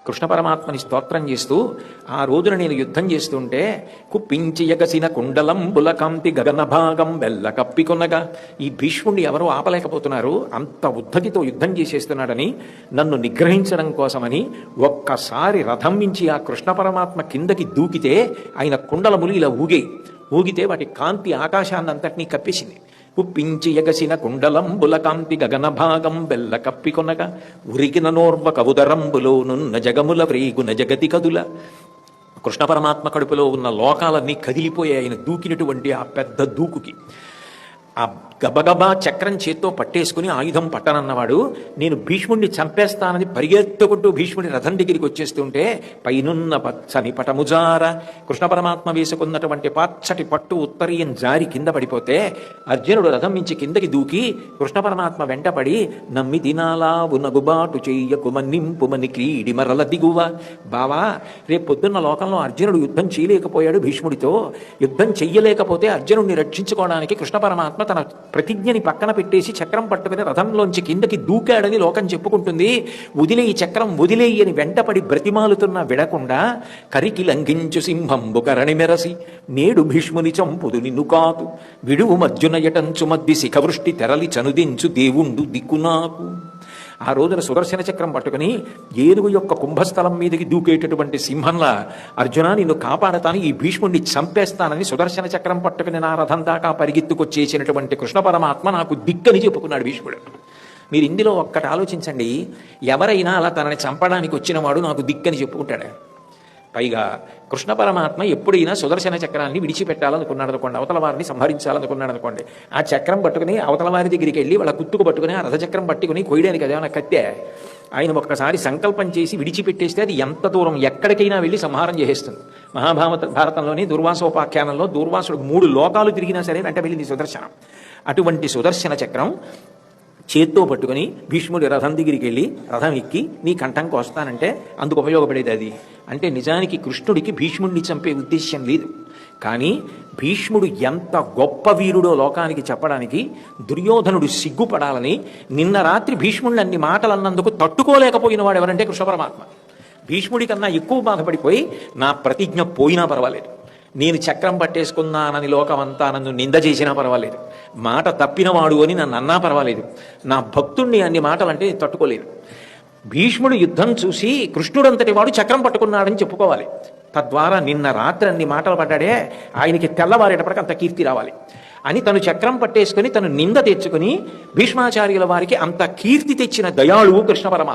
కృష్ణ పరమాత్మని స్తోత్రం చేస్తూ ఆ రోజున నేను యుద్ధం చేస్తుంటే కుప్పించి ఎగసిన కుండలంబుల కాంతి గగన భాగం వెల్ల కప్పికొనగా ఈ భీష్ముడిని ఎవరో ఆపలేకపోతున్నారు, అంత ఉద్ధతితో యుద్ధం చేసేస్తున్నాడని నన్ను నిగ్రహించడం కోసమని ఒక్కసారి రథం మించి ఆ కృష్ణ పరమాత్మ కిందకి దూకితే ఆయన కుండలములు ఇలా ఊగితే వాటి కాంతి ఆకాశాన్నంతటినీ కప్పేసింది. కుప్పించి ఎగసిన కుండలంబుల కాంతి గగన భాగం బెల్ల కప్పికొనగా ఉరికిన నోర్వ కవుదరంబులోనున్న జగముల వ్రీగున జగతి కదుల. కృష్ణ పరమాత్మ కడుపులో ఉన్న లోకాలన్నీ కదిలిపోయాయి ఆయన దూకినటువంటి ఆ పెద్ద దూకుకి. ఆ గబగబా చక్రం చేత్తో పట్టేసుకుని ఆయుధం పట్టనన్నవాడు నేను భీష్ముడిని చంపేస్తానని పరిగెత్తుకుంటూ భీష్ముడి రథం దగ్గరికి వచ్చేస్తుంటే పైనున్న పచ్చని పటముజార కృష్ణ పరమాత్మ వేసుకున్నటువంటి పచ్చటి పట్టు ఉత్తరీయం జారి కింద పడిపోతే అర్జునుడు రథం మించి కిందకి దూకి కృష్ణ పరమాత్మ వెంటపడి నమ్మి దినాలా ఉనగుబాటు చెయ్యకుమన్నింపుమని క్రీడి మరల దిగువ. బావా, రేపు పొద్దున్న లోకంలో అర్జునుడు యుద్ధం చేయలేకపోయాడు భీష్ముడితో. యుద్ధం చెయ్యలేకపోతే అర్జునుడిని రక్షించుకోవడానికి కృష్ణ పరమాత్మ తన ప్రతిజ్ఞని పక్కన పెట్టేసి చక్రం పట్టుకుని రథంలోంచి కిందకి దూకాడని లోకం చెప్పుకుంటుంది. వదిలేయి చక్రం వదిలేయి అని వెంటపడి బ్రతిమాలుతున్నా విడకుండా కరికి లంఘించు సింహంబు కరణి మెరసి నేడు భీష్ముని చంపుదు నిన్ను కాదు విడువు మర్జున యటంచు మద్ది శిఖవృష్టి తెరలి చనుదించు దేవుండు దిక్కు నాకు. ఆ రోజున సుదర్శన చక్రం పట్టుకుని ఏనుగు యొక్క కుంభస్థలం మీదకి దూకేటటువంటి సింహంలా అర్జున నిన్ను కాపాడతాను, ఈ భీష్ముడిని చంపేస్తానని సుదర్శన చక్రం పట్టుకుని నా రథం దాకా పరిగెత్తుకొచ్చేసినటువంటి కృష్ణ పరమాత్మ నాకు దిక్కని చెప్పుకున్నాడు భీష్ముడు. మీరు ఇందులో ఒక్కటి ఆలోచించండి, ఎవరైనా అలా తనని చంపడానికి వచ్చినవాడు నాకు దిక్కని చెప్పుకుంటాడు. పైగా కృష్ణ పరమాత్మ ఎప్పుడైనా సుదర్శన చక్రాన్ని విడిచిపెట్టాలనుకున్నాడు అనుకోండి, అవతల వారిని సంహరించాలనుకున్నాడు అనుకోండి, ఆ చక్రం పట్టుకుని అవతల వారి దగ్గరికి వెళ్ళి వాళ్ళ కుత్తుకు పట్టుకుని ఆ రథచక్రం పట్టుకుని కొయ్యడానికి అదేమన్నా కత్తే. ఆయన ఒక్కసారి సంకల్పం చేసి విడిచిపెట్టేస్తే అది ఎంత దూరం ఎక్కడికైనా వెళ్ళి సంహారం చేసేస్తుంది. భారతంలోని దుర్వాసోపాఖ్యానంలో దుర్వాసుడు 3 లోకాలు తిరిగినా సరే వెంట వెళ్ళింది సుదర్శనం. అటువంటి సుదర్శన చక్రం చేత్తో పట్టుకుని భీష్ముడి రథం దగ్గరికి వెళ్ళి రథం ఎక్కి నీ కంఠం కోస్తానంటే అందుకు ఉపయోగపడేది అది. అంటే నిజానికి కృష్ణుడికి భీష్ముడిని చంపే ఉద్దేశ్యం లేదు, కానీ భీష్ముడు ఎంత గొప్ప వీరుడో లోకానికి చెప్పడానికి దుర్యోధనుడు సిగ్గుపడాలని నిన్న రాత్రి భీష్ముడిని అన్ని మాటలు అన్నందుకు తట్టుకోలేకపోయిన వాడు ఎవరంటే కృష్ణ పరమాత్మ. భీష్ముడి కన్నా ఎక్కువ బాధపడిపోయి నా ప్రతిజ్ఞ పోయినా పర్వాలేదు, నేను చక్రం పట్టేసుకున్నానని లోకమంతా నన్ను నింద చేసినా పర్వాలేదు, మాట తప్పినవాడు అని నన్ను అన్నా పర్వాలేదు, నా భక్తుణ్ణి అన్ని మాటలంటే తట్టుకోలేదు. భీష్ముడు యుద్ధం చూసి కృష్ణుడంతటి వాడు చక్రం పట్టుకున్నాడని చెప్పుకోవాలి. తద్వారా నిన్న రాత్రి అన్ని మాటలు పడ్డాడే ఆయనకి తెల్లవారేటప్పటికి అంత కీర్తి రావాలి అని తను చక్రం పట్టేసుకుని తను నింద తెచ్చుకుని భీష్మాచార్యుల వారికి అంత కీర్తి తెచ్చిన దయాళువు కృష్ణ పరమాత్మ.